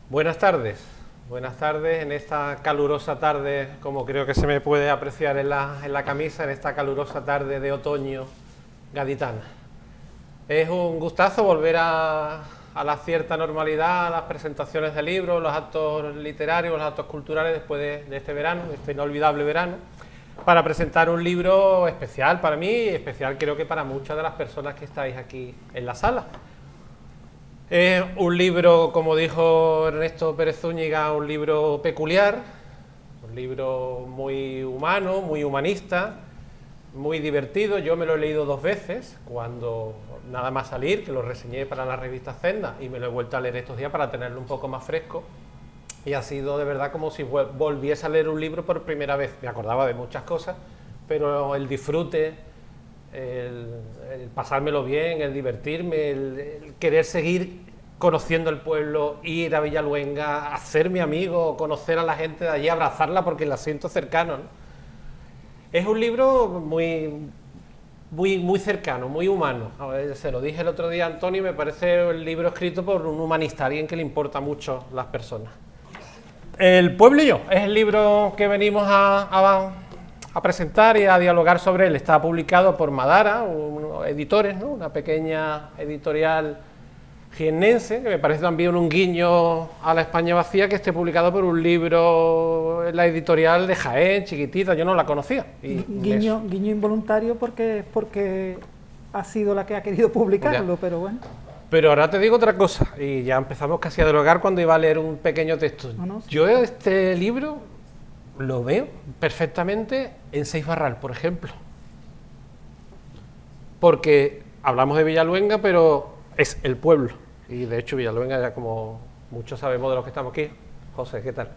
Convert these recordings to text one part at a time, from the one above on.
Buenas tardes en esta calurosa tarde, como creo que se me puede apreciar en la camisa, en esta calurosa tarde de otoño gaditana. Es un gustazo volver a la cierta normalidad, a las presentaciones de libros, los actos literarios, los actos culturales después de este verano, este inolvidable verano, para presentar un libro especial para mí y especial creo que para muchas de las personas que estáis aquí en la sala. Es un libro, como dijo Ernesto Pérez Zúñiga, un libro peculiar, un libro muy humano, muy humanista, muy divertido. Yo me lo he leído 2 veces, cuando nada más salir, que lo reseñé para la revista Zenda, y me lo he vuelto a leer estos días para tenerlo un poco más fresco. Y ha sido de verdad como si volviese a leer un libro por primera vez. Me acordaba de muchas cosas, pero el disfrute, el pasármelo bien, el divertirme, el querer seguir conociendo el pueblo, ir a Villaluenga, hacerme amigo, conocer a la gente de allí, abrazarla porque la siento cercano, ¿no? Es un libro muy cercano, muy humano. A ver, se lo dije el otro día a Antonio, me parece el libro escrito por un humanista, alguien que le importa mucho las personas. El pueblo y yo es el libro que venimos a presentar y a dialogar sobre él. Está publicado por Madara, unos editores, ¿no? Una pequeña editorial jiennense, que me parece también un guiño a la España vacía, que esté publicado por un libro en la editorial de Jaén, chiquitita, yo no la conocía. Y guiño involuntario porque ha sido la que ha querido publicarlo, ya. Pero bueno. Pero ahora te digo otra cosa, y ya empezamos casi a dialogar cuando iba a leer un pequeño texto. No. Yo este libro lo veo perfectamente en Seix Barral, por ejemplo. Porque hablamos de Villaluenga, pero es el pueblo. Y de hecho Villaluenga, ya como muchos sabemos de los que estamos aquí, José, ¿qué tal?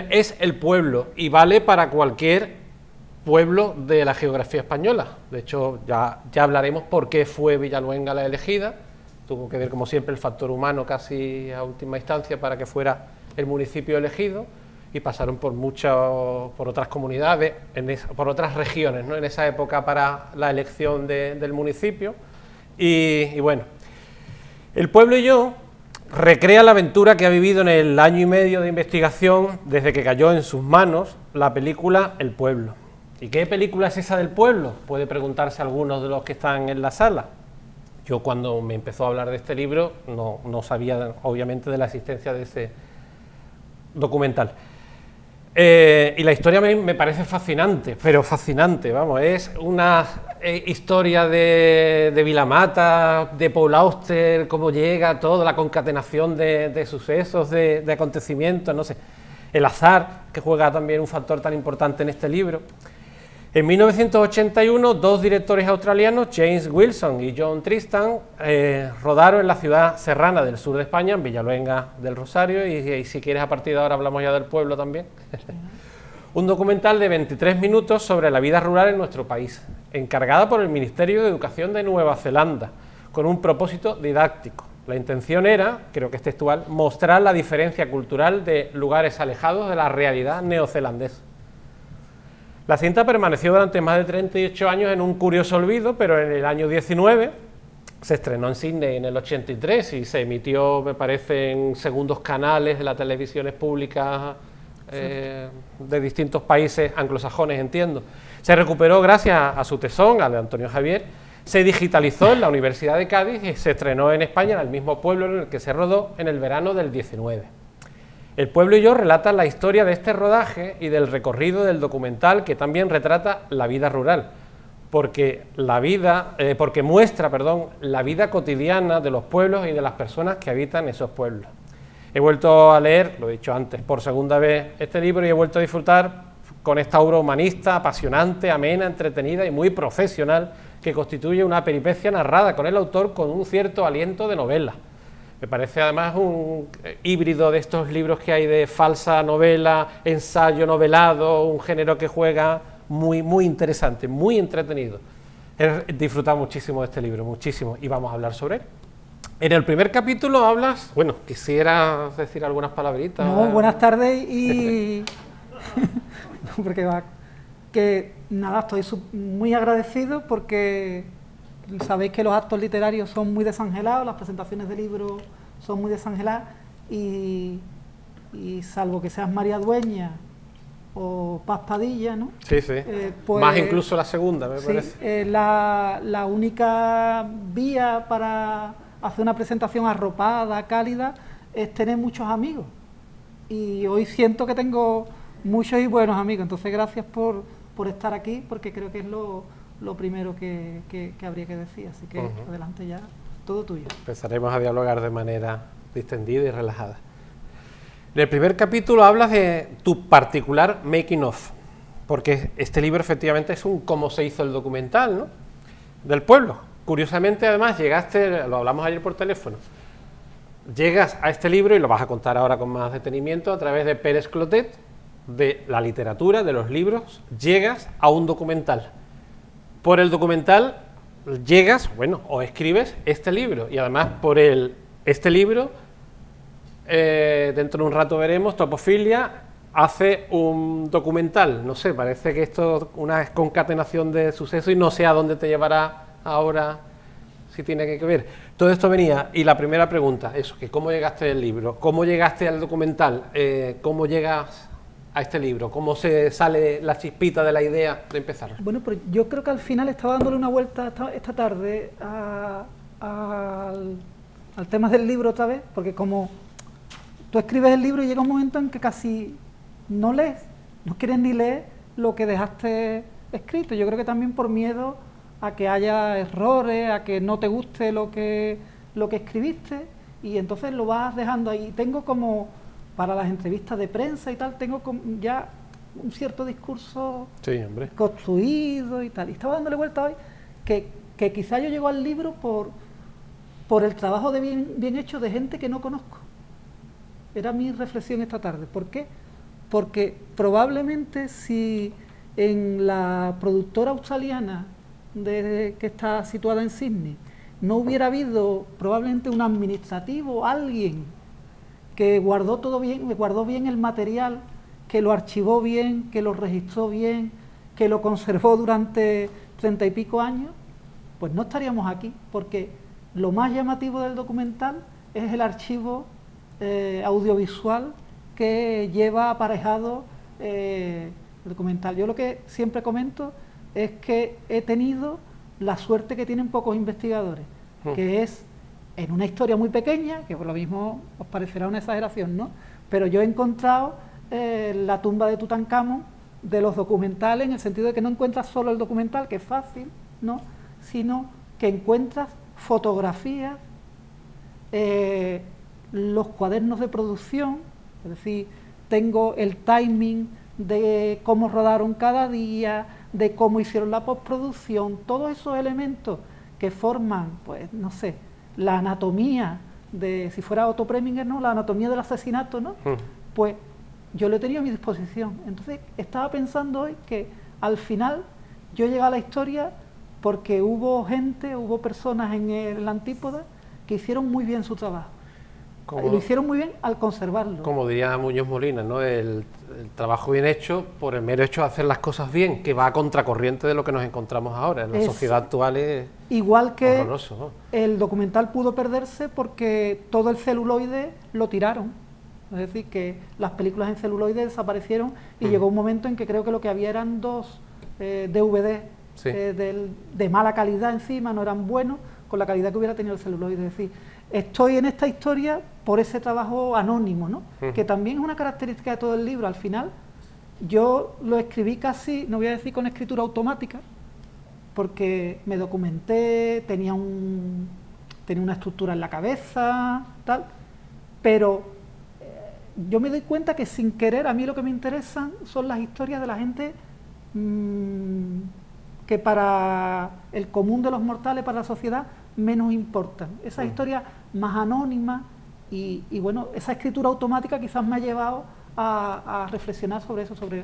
Es el pueblo y vale para cualquier pueblo de la geografía española. De hecho, ya hablaremos por qué fue Villaluenga la elegida. Tuvo que ver, como siempre, el factor humano casi a última instancia para que fuera el municipio elegido, y pasaron por otras comunidades, por otras regiones, ¿no? En esa época para la elección del municipio. Y bueno, El pueblo y yo recrea la aventura que ha vivido en el año y medio de investigación desde que cayó en sus manos la película El pueblo. ¿Y qué película es esa del pueblo? Puede preguntarse algunos de los que están en la sala. Yo, cuando me empezó a hablar de este libro, no sabía obviamente de la existencia de ese documental. Y la historia me parece fascinante, pero fascinante, vamos, es una historia de Vilamata, de Paul Auster, cómo llega todo, la concatenación de sucesos, de acontecimientos, no sé, el azar, que juega también un factor tan importante en este libro. En 1981, dos directores australianos, James Wilson y John Tristan, rodaron en la ciudad serrana del sur de España, en Villaluenga del Rosario, y si quieres a partir de ahora hablamos ya del pueblo también, un documental de 23 minutos sobre la vida rural en nuestro país, encargada por el Ministerio de Educación de Nueva Zelanda, con un propósito didáctico. La intención era, creo que es textual, mostrar la diferencia cultural de lugares alejados de la realidad neozelandesa. La cinta permaneció durante más de 38 años en un curioso olvido, pero en el año 19 se estrenó en Sydney en el 83 y se emitió, me parece, en segundos canales de las televisiones públicas de distintos países anglosajones, entiendo. Se recuperó gracias a su tesón, al de Antonio Javier, se digitalizó en la Universidad de Cádiz y se estrenó en España, en el mismo pueblo en el que se rodó, en el verano del 19. El pueblo y yo relatan la historia de este rodaje y del recorrido del documental, que también retrata la vida rural, porque muestra la vida cotidiana de los pueblos y de las personas que habitan esos pueblos. He vuelto a leer, lo he dicho antes, por segunda vez este libro, y he vuelto a disfrutar con esta obra humanista, apasionante, amena, entretenida y muy profesional, que constituye una peripecia narrada con el autor con un cierto aliento de novela. Me parece además un híbrido de estos libros que hay de falsa novela, ensayo novelado, un género que juega muy interesante, muy entretenido. He disfrutado muchísimo de este libro, muchísimo, y vamos a hablar sobre él. En el primer capítulo hablas, bueno, quisiera decir algunas palabritas. No, buenas tardes y porque va, que nada, estoy muy agradecido porque sabéis que los actos literarios son muy desangelados, las presentaciones de libros son muy desangeladas y salvo que seas María Dueña o Paz Padilla, ¿no? Sí, sí. Pues, más incluso la segunda, me parece. La única vía para hacer una presentación arropada, cálida, es tener muchos amigos. Y hoy siento que tengo muchos y buenos amigos. Entonces, gracias por estar aquí, porque creo que es lo primero que habría que decir. Así que adelante ya, todo tuyo. Empezaremos a dialogar de manera distendida y relajada. En el primer capítulo hablas de tu particular making of, porque este libro efectivamente es un cómo se hizo el documental, ¿no?, del pueblo. Curiosamente, además, llegaste, lo hablamos ayer por teléfono, llegas a este libro, y lo vas a contar ahora con más detenimiento, a través de Pérez Clotet, de la literatura, de los libros, llegas a un documental. Por el documental llegas, bueno, o escribes este libro, y además por este libro, dentro de un rato veremos, Topofilia hace un documental. No sé, parece que esto es una concatenación de sucesos y no sé a dónde te llevará ahora, si tiene que ver. Todo esto venía, y la primera pregunta, eso, que cómo llegaste al libro, cómo llegaste al documental, cómo llegas a este libro, cómo se sale la chispita de la idea de empezar. Bueno, pues yo creo que al final estaba dándole una vuelta esta tarde al tema del libro otra vez, porque como tú escribes el libro y llega un momento en que casi no lees, no quieres ni leer lo que dejaste escrito. Yo creo que también por miedo a que haya errores, a que no te guste lo que escribiste, y entonces lo vas dejando ahí. Tengo como, para las entrevistas de prensa y tal, tengo como ya un cierto discurso construido y tal. Y estaba dándole vuelta hoy que quizá yo llego al libro por el trabajo de bien hecho de gente que no conozco. Era mi reflexión esta tarde. ¿Por qué? Porque probablemente si en la productora australiana que está situada en Sydney no hubiera habido probablemente un administrativo, alguien que guardó todo bien, guardó bien el material, que lo archivó bien, que lo registró bien, que lo conservó durante 30 y pico años, pues no estaríamos aquí, porque lo más llamativo del documental es el archivo audiovisual que lleva aparejado el documental. Yo lo que siempre comento es que he tenido la suerte que tienen pocos investigadores, que es en una historia muy pequeña, que por lo mismo os parecerá una exageración, ¿no? Pero yo he encontrado la tumba de Tutankamón de los documentales, en el sentido de que no encuentras solo el documental, que es fácil, ¿no?, sino que encuentras fotografías, los cuadernos de producción, es decir, tengo el timing de cómo rodaron cada día, de cómo hicieron la postproducción, todos esos elementos que forman, pues, no sé, la anatomía de, si fuera Otto Preminger, ¿no?, la anatomía del asesinato, ¿no? Pues yo lo he tenido a mi disposición. Entonces estaba pensando hoy que al final yo llegué a la historia porque hubo personas en la Antípoda que hicieron muy bien su trabajo. Lo hicieron muy bien al conservarlo. Como diría Muñoz Molina, ¿no?, el trabajo bien hecho por el mero hecho de hacer las cosas bien, que va a contracorriente de lo que nos encontramos ahora. En la sociedad actual es igual que horroroso, ¿no? El documental pudo perderse porque todo el celuloide lo tiraron. Es decir, que las películas en celuloide desaparecieron y llegó un momento en que creo que lo que había eran 2 DVD de mala calidad encima, no eran buenos, con la calidad que hubiera tenido el celuloide. Es decir, estoy en esta historia por ese trabajo anónimo, ¿no? Que también es una característica de todo el libro. Al final, yo lo escribí casi, no voy a decir con escritura automática, porque me documenté, tenía una estructura en la cabeza, tal, pero yo me doy cuenta que sin querer, a mí lo que me interesan son las historias de la gente que para el común de los mortales, para la sociedad, menos importan. Esas historias más anónimas y bueno, esa escritura automática quizás me ha llevado a reflexionar sobre eso, sobre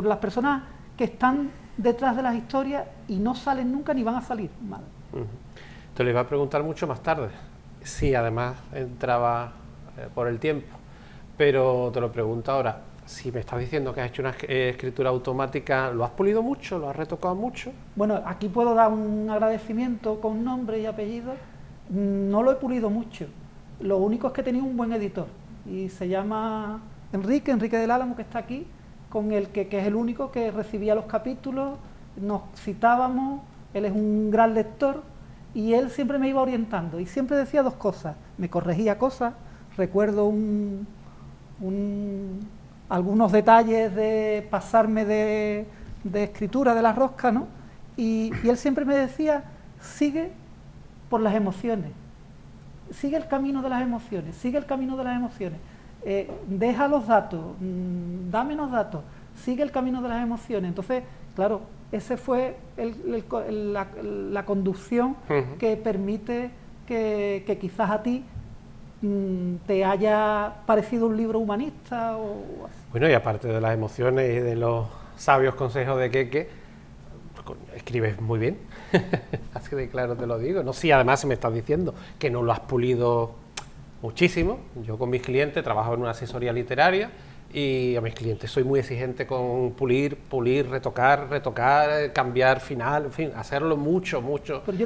las personas que están detrás de las historias y no salen nunca ni van a salir mal. Te lo iba a preguntar mucho más tarde, si además entraba por el tiempo, pero te lo pregunto ahora. si me estás diciendo que has hecho una escritura automática, ¿lo has pulido mucho? ¿Lo has retocado mucho? Bueno, aquí puedo dar un agradecimiento con nombre y apellido. No lo he pulido mucho. Lo único es que he tenido un buen editor y se llama Enrique del Álamo, que está aquí, con el que es el único que recibía los capítulos, nos citábamos, él es un gran lector y él siempre me iba orientando y siempre decía dos cosas, me corregía cosas, recuerdo algunos detalles de pasarme de escritura de la rosca, ¿no? Y él siempre me decía, sigue por las emociones, sigue el camino de las emociones, sigue el camino de las emociones, deja los datos, da menos datos, sigue el camino de las emociones. Entonces, claro, ese fue la conducción que permite que quizás a ti te haya parecido un libro humanista o así. Bueno, y aparte de las emociones y de los sabios consejos de Keke, escribes muy bien, así de claro te lo digo. No, sí, además se me estás diciendo que no lo has pulido muchísimo. Yo con mis clientes trabajo en una asesoría literaria y a mis clientes soy muy exigente con pulir, retocar, cambiar final, en fin, hacerlo mucho.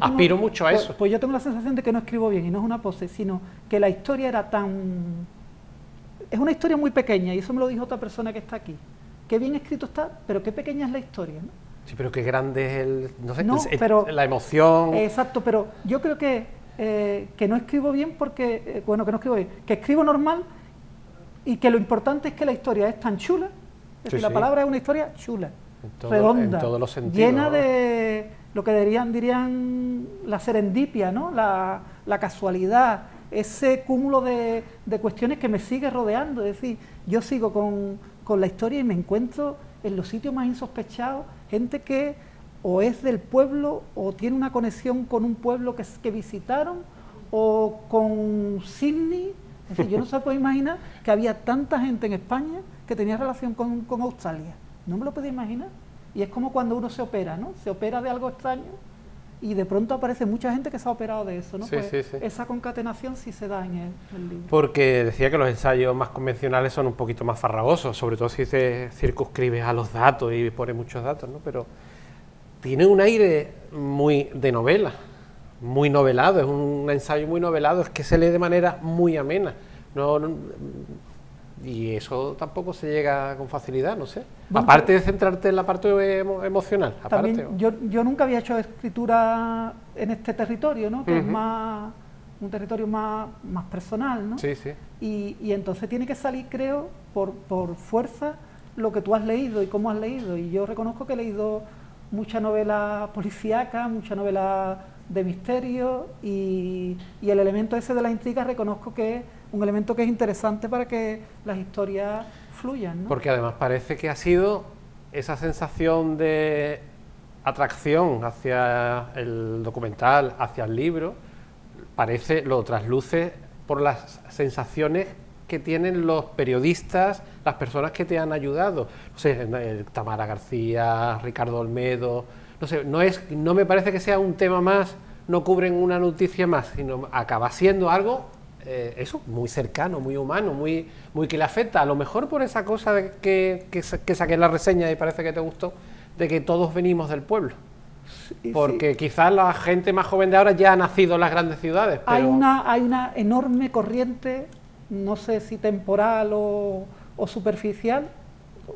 Aspiro mucho a eso. Pues yo tengo la sensación de que no escribo bien y no es una pose, sino que la historia era tan... Es una historia muy pequeña y eso me lo dijo otra persona que está aquí. Qué bien escrito está, pero qué pequeña es la historia, ¿no? Sí, pero qué grande es no sé, pero, la emoción. Exacto, pero yo creo que no escribo bien porque, que escribo normal y que lo importante es que la historia es tan chula, es decir, la palabra es una historia chula, redonda, en todos los sentidos, llena de lo que dirían la serendipia, ¿no? La casualidad, ese cúmulo de cuestiones que me sigue rodeando, es decir, yo sigo con la historia y me encuentro en los sitios más insospechados, gente que o es del pueblo o tiene una conexión con un pueblo que visitaron o con Sydney. Es decir, yo no se puedo imaginar que había tanta gente en España que tenía relación con Australia. No me lo podía imaginar. Y es como cuando uno se opera, ¿no? Se opera de algo extraño y de pronto aparece mucha gente que se ha operado de eso, ¿no? Sí, pues sí. esa concatenación sí se da en el libro. Porque decía que los ensayos más convencionales son un poquito más farragosos, sobre todo si te circunscribes a los datos y pones muchos datos, ¿no? Pero tiene un aire muy de novela, muy novelado, es un ensayo muy novelado, es que se lee de manera muy amena. Y eso tampoco se llega con facilidad, no sé. Bueno, aparte de centrarte en la parte emocional. También, yo nunca había hecho escritura en este territorio, ¿no? Que es más un territorio más personal, ¿no? Sí, sí. Y entonces tiene que salir, creo, por fuerza lo que tú has leído y cómo has leído. Y yo reconozco que he leído mucha novela policíaca, mucha novela de misterio y el elemento ese de la intriga reconozco que es un elemento que es interesante para que las historias fluyan, ¿no? Porque además parece que ha sido esa sensación de atracción hacia el documental, hacia el libro, lo trasluce por las sensaciones que tienen los periodistas, las personas que te han ayudado. No sé, Tamara García, Ricardo Olmedo, no sé, no me parece que sea un tema más, no cubren una noticia más, sino acaba siendo algo, eso, muy cercano, muy humano, muy que le afecta, a lo mejor por esa cosa de que saqué en la reseña y parece que te gustó, de que todos venimos del pueblo. Porque sí, quizás la gente más joven de ahora ya ha nacido en las grandes ciudades. Pero... Hay una enorme corriente, no sé si temporal o superficial,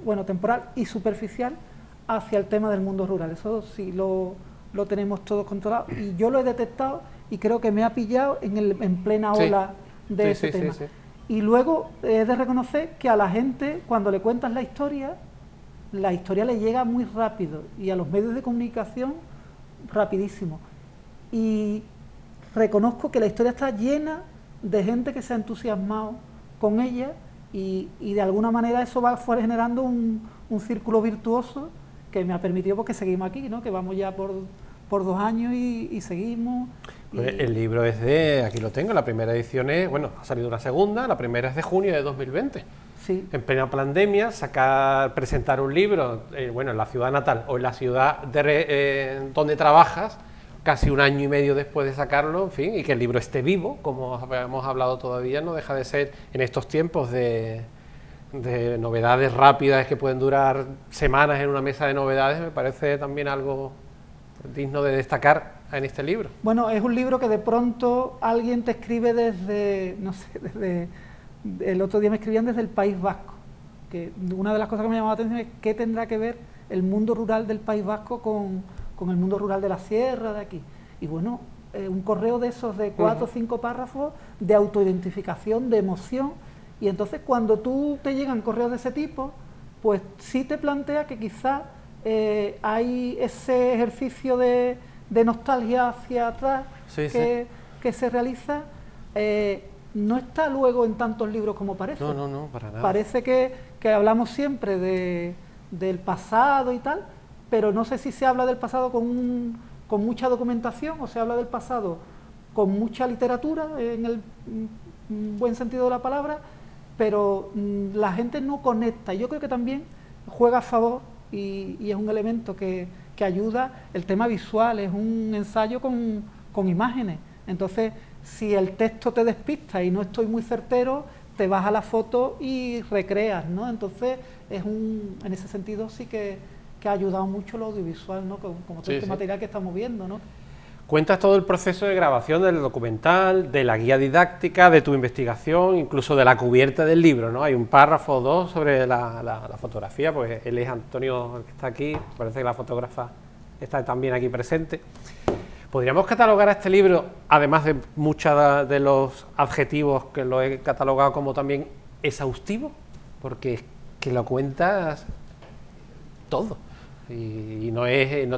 bueno, temporal y superficial, hacia el tema del mundo rural. Eso sí lo tenemos todos controlado y yo lo he detectado y creo que me ha pillado en plena ola de ese tema. Sí. Y luego he de reconocer que a la gente, cuando le cuentas la historia le llega muy rápido y a los medios de comunicación rapidísimo. Y reconozco que la historia está llena de gente que se ha entusiasmado con ella y de alguna manera eso fue generando un círculo virtuoso que me ha permitido, porque seguimos aquí, ¿no? Que vamos ya por 2 años y seguimos. Pues el libro es aquí lo tengo, la primera edición es, bueno, ha salido una segunda, la primera es de junio de 2020. Sí. En plena pandemia, presentar un libro, bueno, en la ciudad natal o en la ciudad donde trabajas, casi 1 año y medio después de sacarlo, en fin, y que el libro esté vivo, como hemos hablado todavía, no deja de ser, en estos tiempos de de novedades rápidas que pueden durar semanas en una mesa de novedades, me parece también algo digno de destacar en este libro. Bueno, es un libro que de pronto alguien te escribe desde, no sé, el otro día me escribían desde el País Vasco, que una de las cosas que me llamó la atención es qué tendrá que ver el mundo rural del País Vasco con el mundo rural de la sierra de aquí. Y bueno, un correo de esos de 4 o 5 párrafos de autoidentificación, de emoción, y entonces cuando tú te llegan correos de ese tipo, pues sí te plantea que quizás hay ese ejercicio de nostalgia hacia atrás que se realiza, no está luego en tantos libros como parece. No, para nada. Parece que hablamos siempre del pasado y tal, pero no sé si se habla del pasado con mucha documentación o se habla del pasado con mucha literatura, en el buen sentido de la palabra, pero la gente no conecta. Yo creo que también juega a favor y es un elemento que ayuda el tema visual, es un ensayo con imágenes. Entonces, si el texto te despista y no estoy muy certero, te vas a la foto y recreas, ¿no? Entonces, en ese sentido sí que ha ayudado mucho lo audiovisual, ¿no? Como todo este material que estamos viendo, ¿no? Cuentas todo el proceso de grabación del documental, de la guía didáctica, de tu investigación, incluso de la cubierta del libro, ¿no? Hay un párrafo o dos sobre la fotografía, pues él es Antonio, el que está aquí, parece que la fotógrafa está también aquí presente. ¿Podríamos catalogar a este libro, además de muchos de los adjetivos que lo he catalogado, como también exhaustivo? Porque es que lo cuentas todo. Y no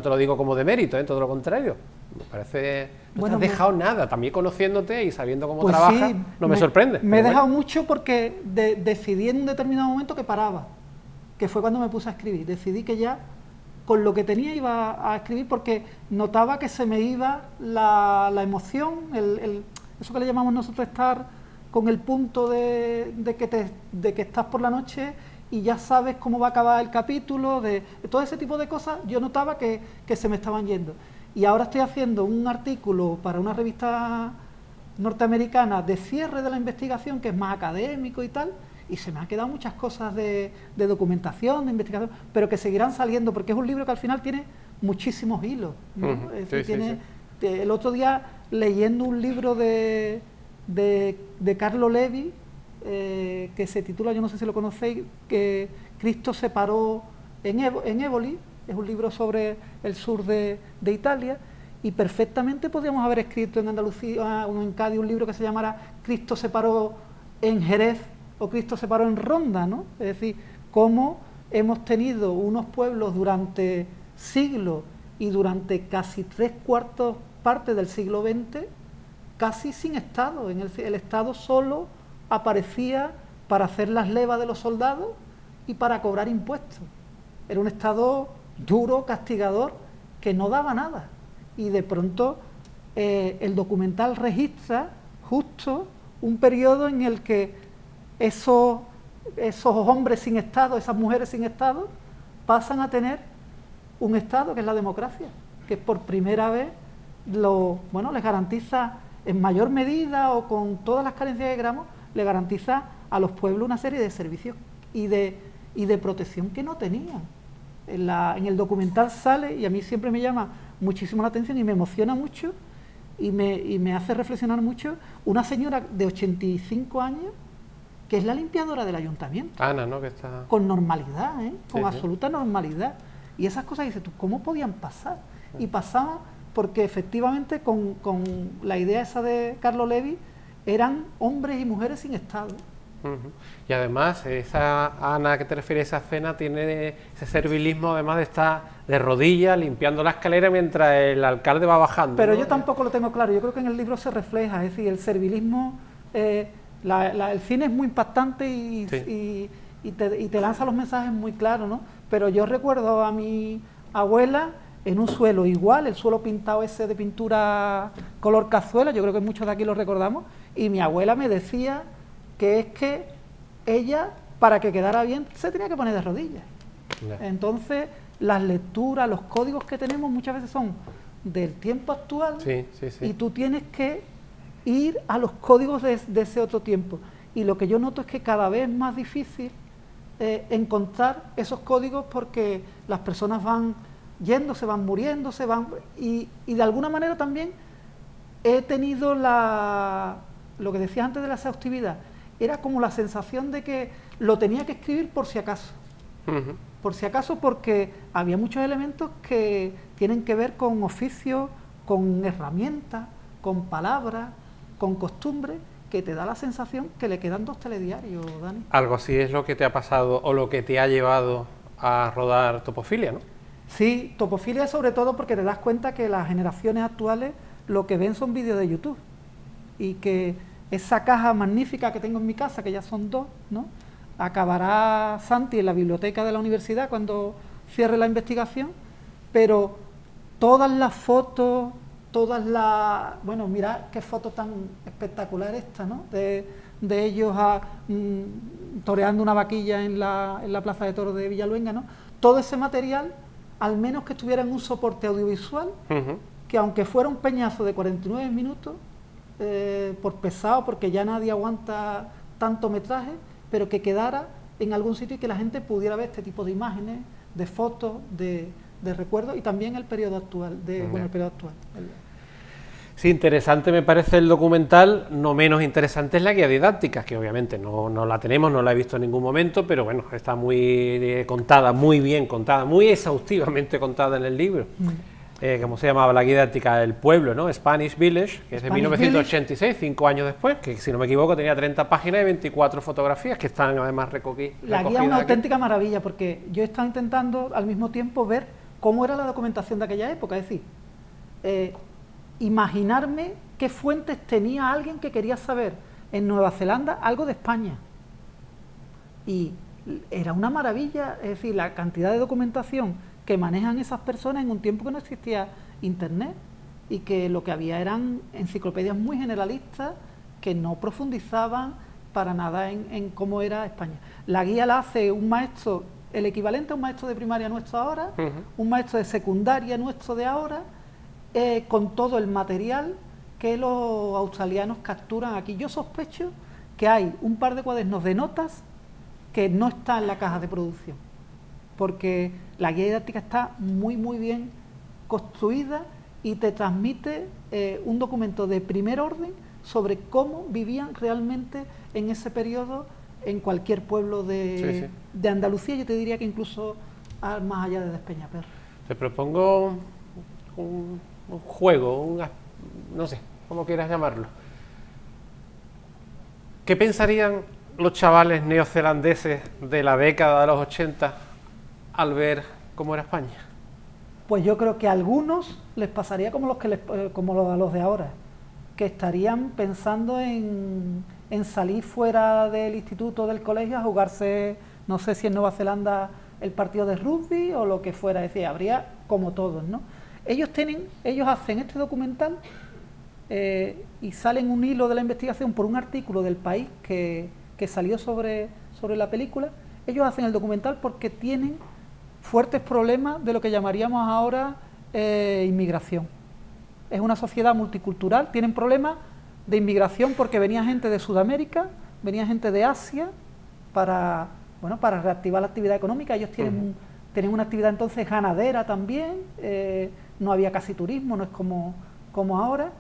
te lo digo como de mérito, todo lo contrario. Me parece, no te has dejado nada, también conociéndote y sabiendo cómo trabajas, sí, no me sorprende. Me he dejado mucho porque decidí en un determinado momento que paraba, que fue cuando me puse a escribir. Decidí que ya con lo que tenía iba a escribir porque notaba que se me iba la emoción, eso que le llamamos nosotros estar con el punto de que estás por la noche y ya sabes cómo va a acabar el capítulo, de todo ese tipo de cosas. Yo notaba que se me estaban yendo. Y ahora estoy haciendo un artículo para una revista norteamericana de cierre de la investigación, que es más académico y tal, y se me han quedado muchas cosas de documentación, de investigación, pero que seguirán saliendo, porque es un libro que al final tiene muchísimos hilos, ¿no? Es decir, el otro día, leyendo un libro de Carlo Levi, que se titula, yo no sé si lo conocéis, que Cristo se paró en Éboli, es un libro sobre el sur de Italia, y perfectamente podríamos haber escrito en Andalucía o en Cádiz un libro que se llamara Cristo se paró en Jerez o Cristo se paró en Ronda, ¿no? Es decir, cómo hemos tenido unos pueblos durante siglos y durante casi 3/4 partes del siglo XX casi sin Estado. El Estado solo aparecía para hacer las levas de los soldados y para cobrar impuestos. Era un Estado duro, castigador, que no daba nada. Y de pronto el documental registra justo un periodo en el que esos hombres sin Estado, esas mujeres sin Estado, pasan a tener un Estado, que es la democracia, que por primera vez les garantiza en mayor medida o con todas las carencias que queramos, le garantiza a los pueblos una serie de servicios y de protección que no tenían. En el documental sale, y a mí siempre me llama muchísimo la atención y me emociona mucho y me hace reflexionar mucho, una señora de 85 años que es la limpiadora del ayuntamiento. Ana, ¿no? Que está... Con normalidad, con sí, absoluta normalidad. Y esas cosas, dices tú, ¿cómo podían pasar? Y pasaban porque efectivamente con la idea esa de Carlo Levi eran hombres y mujeres sin Estado. Y además, esa Ana que te refieres, esa escena, tiene ese servilismo, además de estar de rodillas limpiando la escalera mientras el alcalde va bajando. Pero ¿no? yo tampoco lo tengo claro, yo creo que en el libro se refleja, es decir, el servilismo, el cine es muy impactante y te lanza los mensajes muy claros, ¿no? Pero yo recuerdo a mi abuela en un suelo igual, el suelo pintado ese de pintura color cazuela, yo creo que muchos de aquí lo recordamos, y mi abuela me decía que es que ella, para que quedara bien, se tenía que poner de rodillas. Entonces, las lecturas, los códigos que tenemos muchas veces son del tiempo actual y tú tienes que ir a los códigos de ese otro tiempo. Y lo que yo noto es que cada vez es más difícil encontrar esos códigos porque las personas van yendo, se van muriendo, y de alguna manera también he tenido lo que decía antes de la exhaustividad, era como la sensación de que lo tenía que escribir por si acaso. Por si acaso, porque había muchos elementos que tienen que ver con oficios, con herramientas, con palabras, con costumbres, que te da la sensación que le quedan 2 telediarios, Dani. Algo así es lo que te ha pasado o lo que te ha llevado a rodar Topofilia, ¿no? Sí, Topofilia sobre todo porque te das cuenta que las generaciones actuales lo que ven son vídeos de YouTube y que esa caja magnífica que tengo en mi casa, que ya son 2, ¿no?, acabará Santi en la biblioteca de la universidad cuando cierre la investigación, pero todas las fotos, bueno, mirad qué foto tan espectacular esta, ¿no?, de ellos toreando una vaquilla en la plaza de toros de Villaluenga, ¿no? Todo ese material, al menos que estuviera en un soporte audiovisual, que aunque fuera un peñazo de 49 minutos, por pesado, porque ya nadie aguanta tanto metraje, pero que quedara en algún sitio y que la gente pudiera ver este tipo de imágenes, de fotos, de recuerdos, y también el periodo actual, el periodo actual. Sí, interesante me parece el documental, no menos interesante es la guía didáctica, que obviamente no la tenemos, no la he visto en ningún momento, pero bueno, está muy contada, muy bien contada, muy exhaustivamente contada en el libro. ¿Cómo se llamaba la guía didáctica del pueblo, ¿no? Spanish Village, que es de 1986, 5 años después, que si no me equivoco tenía 30 páginas y 24 fotografías que están además recogidas. La guía es una auténtica maravilla, porque yo he estado intentando al mismo tiempo ver cómo era la documentación de aquella época, es decir, imaginarme qué fuentes tenía alguien que quería saber en Nueva Zelanda algo de España. Y era una maravilla, es decir, la cantidad de documentación que manejan esas personas en un tiempo que no existía internet y que lo que había eran enciclopedias muy generalistas que no profundizaban para nada en cómo era España. La guía la hace un maestro, el equivalente a un maestro de primaria nuestro ahora, un maestro de secundaria nuestro de ahora, con todo el material que los australianos capturan aquí. Yo sospecho que hay un par de cuadernos de notas que no están en la caja de producción, porque la guía didáctica está muy bien construida y te transmite un documento de primer orden sobre cómo vivían realmente en ese periodo en cualquier pueblo de Andalucía. Yo te diría que incluso más allá de Despeñaperro. Te propongo un juego, no sé, cómo quieras llamarlo. ¿Qué pensarían los chavales neozelandeses de la década de los 80 al ver cómo era España? Pues yo creo que a algunos les pasaría como a los de ahora, que estarían pensando en salir fuera del instituto, del colegio, a jugarse, no sé si en Nueva Zelanda, el partido de rugby o lo que fuera. Es decir, habría como todos, ¿no? Ellos hacen este documental y salen un hilo de la investigación por un artículo del País que salió sobre la película. Ellos hacen el documental porque tienen fuertes problemas de lo que llamaríamos ahora inmigración. Es una sociedad multicultural, tienen problemas de inmigración porque venía gente de Sudamérica, venía gente de Asia para reactivar la actividad económica. Ellos tienen una actividad entonces ganadera también, no había casi turismo, no es como ahora,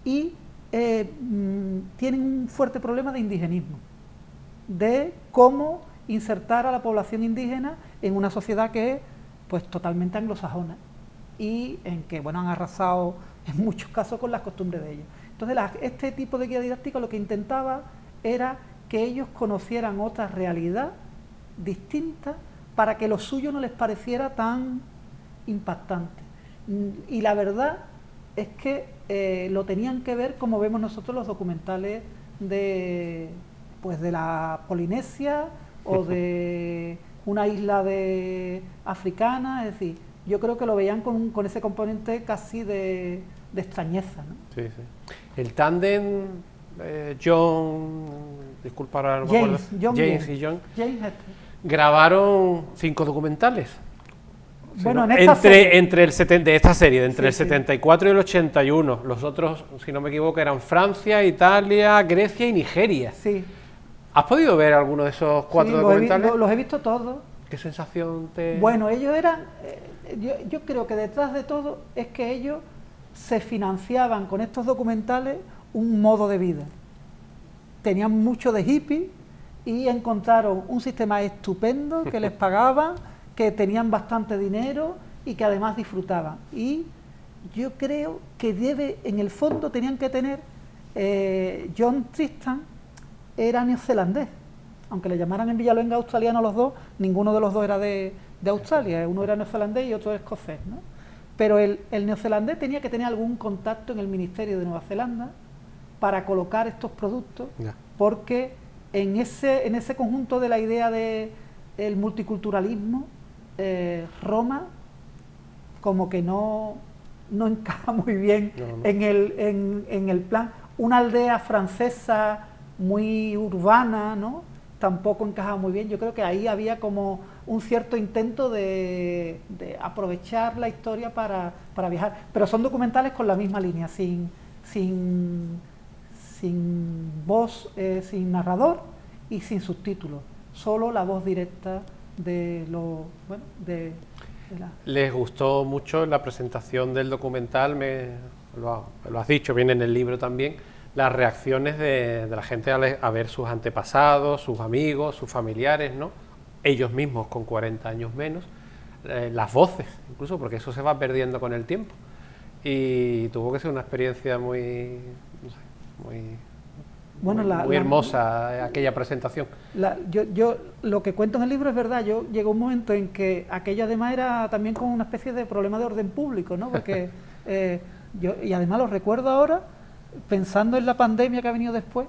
y tienen un fuerte problema de indigenismo, de cómo insertar a la población indígena en una sociedad que es pues totalmente anglosajona y en que han arrasado en muchos casos con las costumbres de ellos. Entonces este tipo de guía didáctica lo que intentaba era que ellos conocieran otra realidad distinta para que lo suyo no les pareciera tan impactante. Y la verdad es que lo tenían que ver como vemos nosotros los documentales de la Polinesia o de una isla africana. Es decir, yo creo que lo veían con ese componente casi de extrañeza, ¿no? Sí. El tándem James y John grabaron 5 documentales. Bueno, ¿no? Entre el 74 y el 81. Los otros, si no me equivoco, eran Francia, Italia, Grecia y Nigeria. Sí. ¿Has podido ver alguno de esos 4 Sí, documentales? los he visto todos. ¿Qué sensación te...? Bueno, ellos eran, yo creo que detrás de todo es que ellos se financiaban con estos documentales un modo de vida. Tenían mucho de hippie y encontraron un sistema estupendo que les pagaba, que tenían bastante dinero y que además disfrutaban. Y yo creo que en el fondo tenían que tener, John Tristan era neozelandés, aunque le llamaran en Villaluenga australiano a los dos, ninguno de los dos era de Australia, uno era neozelandés y otro escocés, ¿no? Pero el neozelandés tenía que tener algún contacto en el Ministerio de Nueva Zelanda para colocar estos productos, porque en ese conjunto de la idea del multiculturalismo, Roma como que no encaja muy bien en el plan. Una aldea francesa muy urbana, ¿no?, tampoco encajaba muy bien. Yo creo que ahí había como un cierto intento de aprovechar la historia para viajar. Pero son documentales con la misma línea, sin voz, sin narrador y sin subtítulos. Solo la voz directa de ¿Les gustó mucho la presentación del documental? Lo has dicho, viene en el libro también, las reacciones de la gente a ver sus antepasados, sus amigos, sus familiares, ¿no? Ellos mismos con 40 años menos, las voces, incluso, porque eso se va perdiendo con el tiempo. Y tuvo que ser una experiencia muy hermosa aquella presentación. Yo lo que cuento en el libro es verdad. Yo llegó un momento en que aquello además era también como una especie de problema de orden público, ¿no? Porque y además lo recuerdo ahora pensando en la pandemia que ha venido después,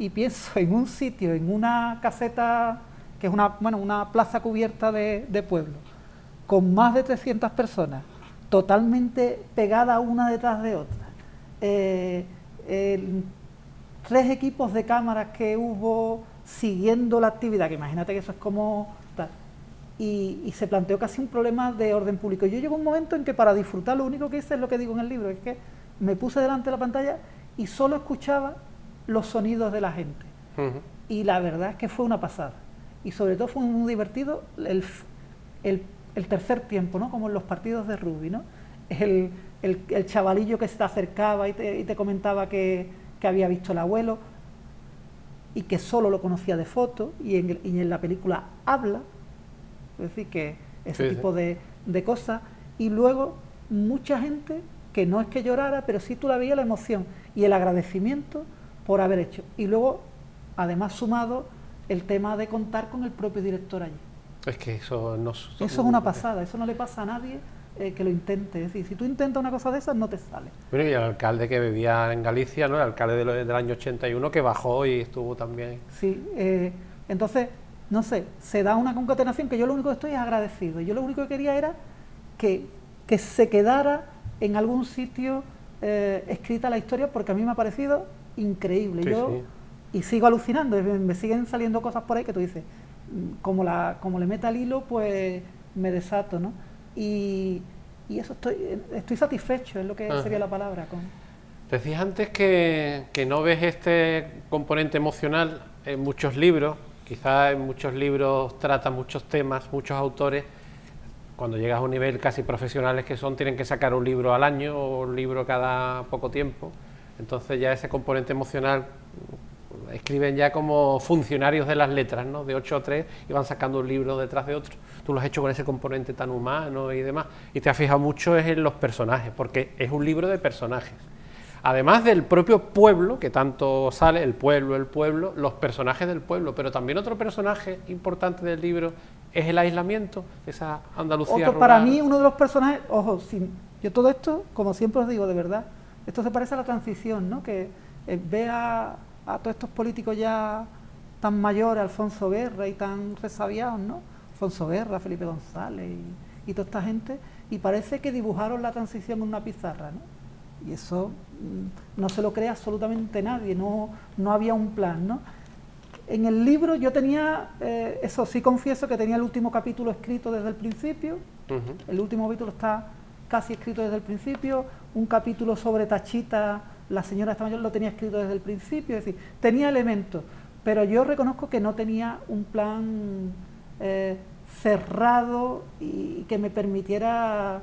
y pienso en un sitio, en una caseta que es una plaza cubierta de pueblo, con más de 300 personas, totalmente pegadas una detrás de otra. 3 equipos de cámaras que hubo siguiendo la actividad, que imagínate que eso es como tal, y se planteó casi un problema de orden público. Yo llegó un momento en que para disfrutar lo único que hice es lo que digo en el libro, es que me puse delante de la pantalla y solo escuchaba los sonidos de la gente. Y la verdad es que fue una pasada, y sobre todo fue muy divertido el tercer tiempo, ¿no?, como en los partidos de rugby, ¿no? El chavalillo que se te acercaba y te comentaba que había visto el abuelo y que solo lo conocía de foto, y en la película habla, es decir, que ese tipo de cosas. Y luego mucha gente que no es que llorara, pero sí tú la veías la emoción y el agradecimiento por haber hecho. Y luego, además, sumado el tema de contar con el propio director allí. Es que eso es una pasada, eso no le pasa a nadie que lo intente. Es decir, si tú intentas una cosa de esas, no te sale. Bueno, y el alcalde que vivía en Galicia, ¿no?, el alcalde del año 81, que bajó y estuvo también. Sí, entonces, no sé, se da una concatenación que yo lo único que estoy es agradecido. Yo lo único que quería era que se quedara en algún sitio escrita la historia, porque a mí me ha parecido increíble. Sí. Y sigo alucinando, me siguen saliendo cosas por ahí que tú dices, como le meta el hilo, pues me desato, ¿no? Y eso estoy satisfecho, es lo que sería la palabra. Decías antes que no ves este componente emocional en muchos libros, quizás en muchos libros tratan muchos temas, muchos autores. Cuando llegas a un nivel casi profesionales que tienen que sacar un libro al año o un libro cada poco tiempo, entonces ya ese componente emocional escriben ya como funcionarios de las letras, ¿no?, de 8 a 3, y van sacando un libro detrás de otro. Tú lo has hecho con ese componente tan humano y demás, y te has fijado mucho en los personajes, porque es un libro de personajes. Además del propio pueblo, que tanto sale, el pueblo, los personajes del pueblo, pero también otro personaje importante del libro es el aislamiento, esa Andalucía rural. Para mí, uno de los personajes, ojo, yo todo esto, como siempre os digo, de verdad, esto se parece a la transición, ¿no?, que ve a todos estos políticos ya tan mayores, Alfonso Guerra, y tan resabiados, ¿no? Alfonso Guerra, Felipe González y toda esta gente, y parece que dibujaron la transición en una pizarra, ¿no? Y eso no se lo cree absolutamente nadie, no había un plan, ¿no? En el libro yo tenía, eso sí confieso que tenía el último capítulo escrito desde el principio. El último capítulo está casi escrito desde el principio. Un capítulo sobre Tachita, la señora esta mayor, lo tenía escrito desde el principio. Es decir, tenía elementos, pero yo reconozco que no tenía un plan cerrado y que me permitiera,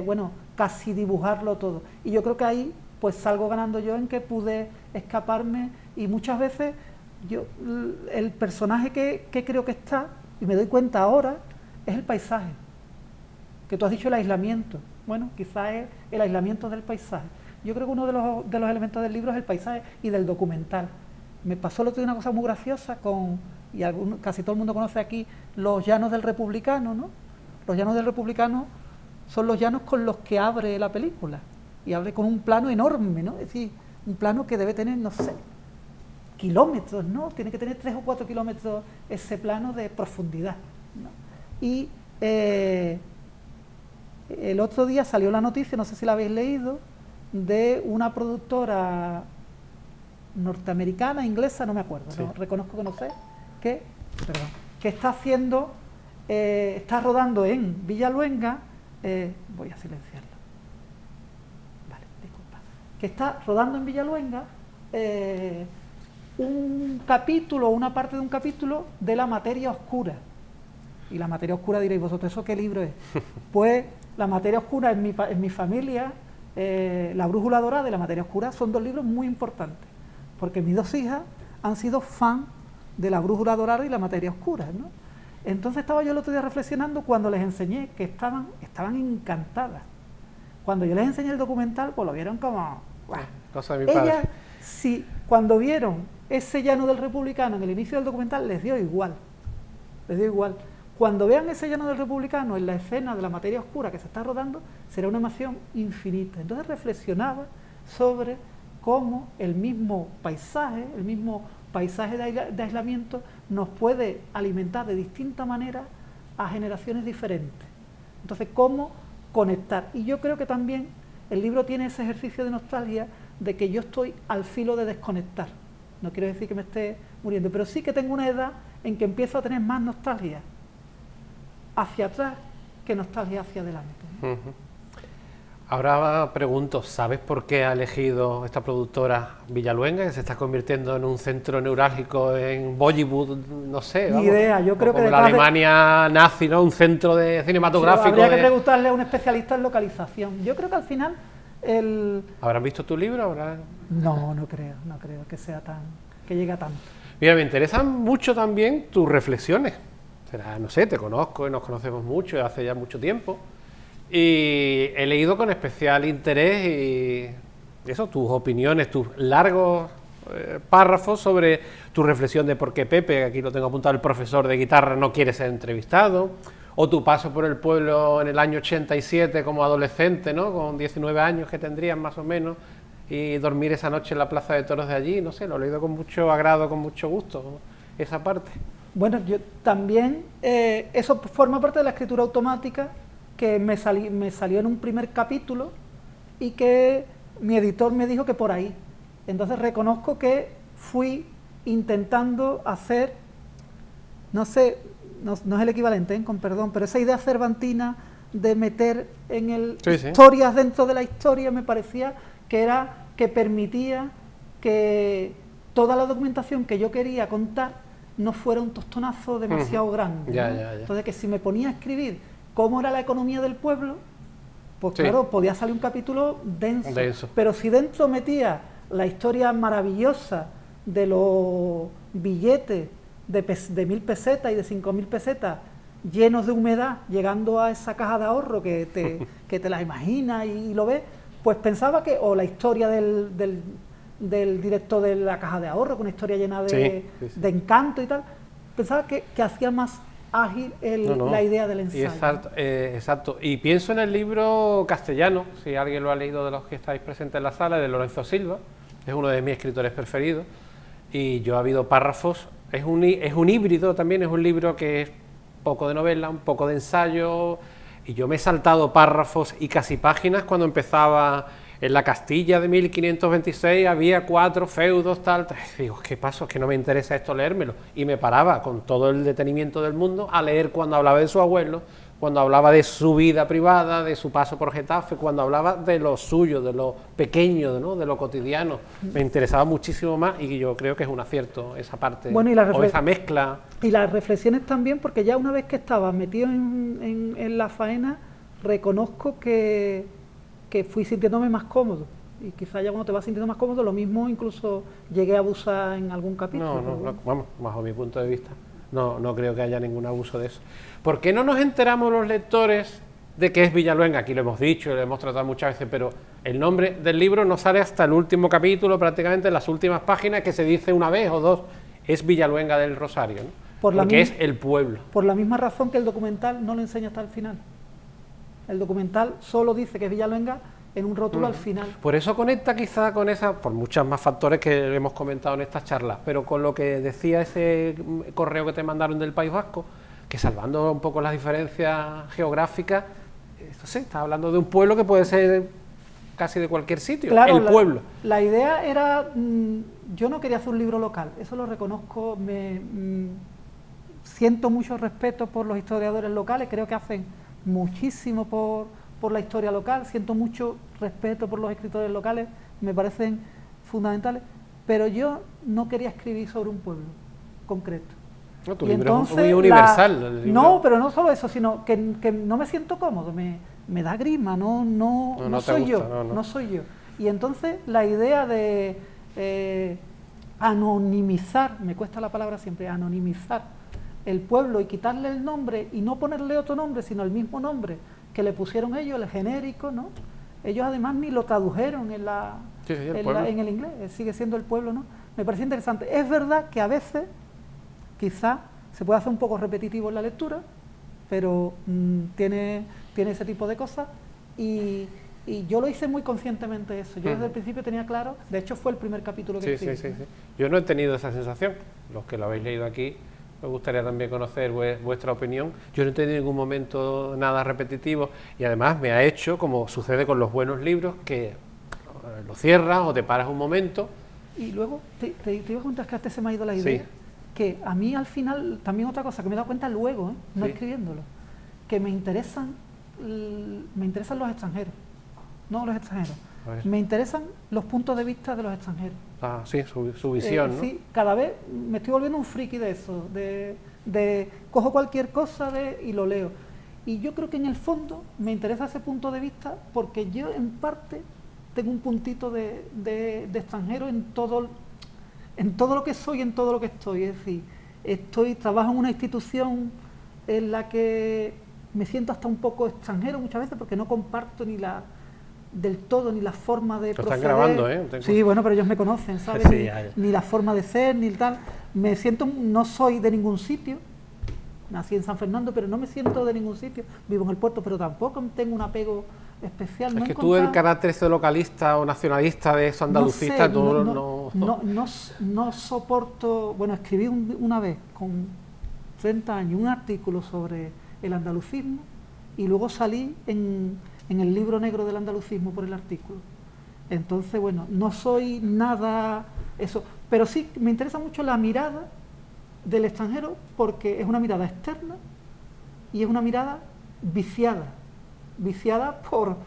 bueno, casi dibujarlo todo. Y yo creo que ahí pues salgo ganando yo en que pude escaparme, y muchas veces yo, el personaje que creo que está, y me doy cuenta ahora, es el paisaje. Que tú has dicho el aislamiento. Bueno, quizás es el aislamiento del paisaje. Yo creo que uno de los elementos del libro es el paisaje y del documental. Me pasó el otro día una cosa muy graciosa y casi todo el mundo conoce aquí los llanos del Republicano, ¿no? Los llanos del Republicano son los llanos con los que abre la película, y abre con un plano enorme, ¿no? Es decir, un plano que debe tener, no sé, kilómetros, ¿no? Tiene que tener 3 o 4 kilómetros ese plano de profundidad, ¿no? Y el otro día salió la noticia, no sé si la habéis leído, de una productora norteamericana, inglesa, no me acuerdo, sí. No, reconozco que no sé, que está haciendo, está rodando en Villaluenga, voy a silenciarlo, vale, disculpa, que está rodando en Villaluenga un capítulo, una parte de un capítulo de La materia oscura. Y La materia oscura diréis vosotros, ¿eso qué libro es? Pues La materia oscura en mi familia, La brújula dorada y La materia oscura son 2 libros muy importantes, porque mis 2 hijas han sido fan de La brújula dorada y La materia oscura, ¿no? Entonces estaba yo el otro día reflexionando cuando les enseñé, que estaban encantadas. Cuando yo les enseñé el documental, pues lo vieron como... ¡guau! Cosa de mi padre. Ellas, sí, cuando vieron ese llano del Republicano en el inicio del documental, les dio igual. Les dio igual. Cuando vean ese llano del Republicano en la escena de La materia oscura que se está rodando, será una emoción infinita. Entonces reflexionaba sobre cómo el mismo paisaje de aislamiento nos puede alimentar de distinta manera a generaciones diferentes. Entonces, cómo conectar. Y yo creo que también el libro tiene ese ejercicio de nostalgia de que yo estoy al filo de desconectar. No quiero decir que me esté muriendo, pero sí que tengo una edad en que empiezo a tener más nostalgia hacia atrás que nostalgia hacia adelante. Ahora pregunto, ¿sabes por qué ha elegido esta productora Villaluenga, que se está convirtiendo en un centro neurálgico en Bollywood, no sé? Ni idea, yo creo que la Alemania nazi, ¿no? Un centro de cinematográfico. Habría que preguntarle a un especialista en localización. Yo creo que al final ¿Habrán visto tu libro? No creo que llegue a tanto. Mira, me interesan mucho también tus reflexiones. No sé, te conozco y nos conocemos mucho hace ya mucho tiempo. Y he leído con especial interés y eso, tus opiniones, tus largos párrafos sobre tu reflexión de por qué Pepe, aquí lo tengo apuntado, el profesor de guitarra, no quiere ser entrevistado, o tu paso por el pueblo en el año 87 como adolescente, ¿no? Con 19 años que tendrías más o menos, y dormir esa noche en la plaza de toros de allí, no sé, lo he leído con mucho agrado, con mucho gusto, esa parte. Bueno, yo también, eso forma parte de la escritura automática, que me salió en un primer capítulo y que mi editor me dijo que por ahí. Entonces reconozco que fui intentando hacer, no sé, no es el equivalente, con perdón, pero esa idea cervantina de meter en historias dentro de la historia me parecía que permitía que toda la documentación que yo quería contar no fuera un tostonazo demasiado grande, ¿no? Ya. Entonces, que si me ponía a escribir cómo era la economía del pueblo, pues claro, podía salir un capítulo denso. Pero si dentro metía la historia maravillosa de los billetes de 1.000 pesetas y de 5.000 pesetas llenos de humedad, llegando a esa caja de ahorro que te la imaginas y lo ves, pues pensaba que, o la historia del director de la caja de ahorro, con una historia llena de encanto y tal, pensaba que hacía más ágil la idea del ensayo. Exacto. Y pienso en el libro castellano, si alguien lo ha leído de los que estáis presentes en la sala, de Lorenzo Silva, es uno de mis escritores preferidos, y yo ha habido párrafos, es un híbrido también, es un libro que es poco de novela, un poco de ensayo, y yo me he saltado párrafos y casi páginas cuando empezaba. En la Castilla de 1526 había 4 feudos, tal. Digo, ¿qué pasa? Es que no me interesa esto leérmelo. Y me paraba con todo el detenimiento del mundo a leer cuando hablaba de su abuelo, cuando hablaba de su vida privada, de su paso por Getafe, cuando hablaba de lo suyo, de lo pequeño, ¿no? De lo cotidiano. Me interesaba muchísimo más y yo creo que es un acierto esa parte, bueno, o esa mezcla. Y las reflexiones también, porque ya una vez que estaba metido en la faena, reconozco que fui sintiéndome más cómodo. Y quizá ya cuando te vas sintiendo más cómodo, lo mismo incluso llegué a abusar en algún capítulo. No, vamos, bajo mi punto de vista, no creo que haya ningún abuso de eso. ¿Por qué no nos enteramos los lectores de qué es Villaluenga? Aquí lo hemos dicho, lo hemos tratado muchas veces, pero el nombre del libro no sale hasta el último capítulo, prácticamente en las últimas páginas, que se dice una vez o dos, es Villaluenga del Rosario, ¿no? Porque es el pueblo. Por la misma razón que el documental no lo enseña hasta el final. El documental solo dice que es Villaluenga en un rótulo al final. Por eso conecta quizá con esa, por muchos más factores que hemos comentado en estas charlas, pero con lo que decía ese correo que te mandaron del País Vasco, que salvando un poco las diferencias geográficas, no sé, está hablando de un pueblo que puede ser casi de cualquier sitio, claro, el pueblo. La idea era, yo no quería hacer un libro local, eso lo reconozco, siento mucho respeto por los historiadores locales, creo que hacen muchísimo por la historia local, siento mucho respeto por los escritores locales, me parecen fundamentales, pero yo no quería escribir sobre un pueblo concreto. No, tu libro es muy universal. No, pero no solo eso, sino que no me siento cómodo, me da grima, no soy yo, no soy yo. Y entonces la idea de anonimizar, me cuesta la palabra siempre, anonimizar el pueblo y quitarle el nombre y no ponerle otro nombre, sino el mismo nombre que le pusieron ellos, el genérico, ¿no? Ellos además ni lo tradujeron en el inglés, sigue siendo el pueblo, ¿no? Me parece interesante. Es verdad que a veces quizá se puede hacer un poco repetitivo en la lectura, pero tiene ese tipo de cosas y yo lo hice muy conscientemente eso. Yo desde el principio tenía claro, de hecho fue el primer capítulo que escribí. Sí. Yo no he tenido esa sensación. Los que lo habéis leído aquí, me gustaría también conocer vuestra opinión. Yo no he tenido en ningún momento nada repetitivo y además me ha hecho, como sucede con los buenos libros, que lo cierras o te paras un momento. Y luego te iba a contar que antes se me ha ido la idea. Sí. Que a mí al final, también otra cosa que me he dado cuenta luego, no escribiéndolo, que me interesan los extranjeros, no los extranjeros, me interesan los puntos de vista de los extranjeros. Ah, sí, su visión, ¿no? Sí, cada vez me estoy volviendo un friki de eso, de cojo cualquier cosa y lo leo. Y yo creo que en el fondo me interesa ese punto de vista porque yo en parte tengo un puntito de extranjero en todo lo que soy, en todo lo que estoy. Es decir, trabajo en una institución en la que me siento hasta un poco extranjero muchas veces porque no comparto del todo ni la forma de proceder. Lo están grabando, Sí, bueno, pero ellos me conocen, ¿sabes? Sí, ni la forma de ser, ni tal. Me siento, no soy de ningún sitio. Nací en San Fernando, pero no me siento de ningún sitio. Vivo en el puerto, pero tampoco tengo un apego especial. Es que tú el carácter ese localista o nacionalista de eso andalucista, no soporto. Bueno, escribí una vez con 30 años un artículo sobre el andalucismo y luego salí en el libro negro del andalucismo por el artículo. Entonces, bueno, no soy nada eso, pero sí me interesa mucho la mirada del extranjero porque es una mirada externa y es una mirada viciada por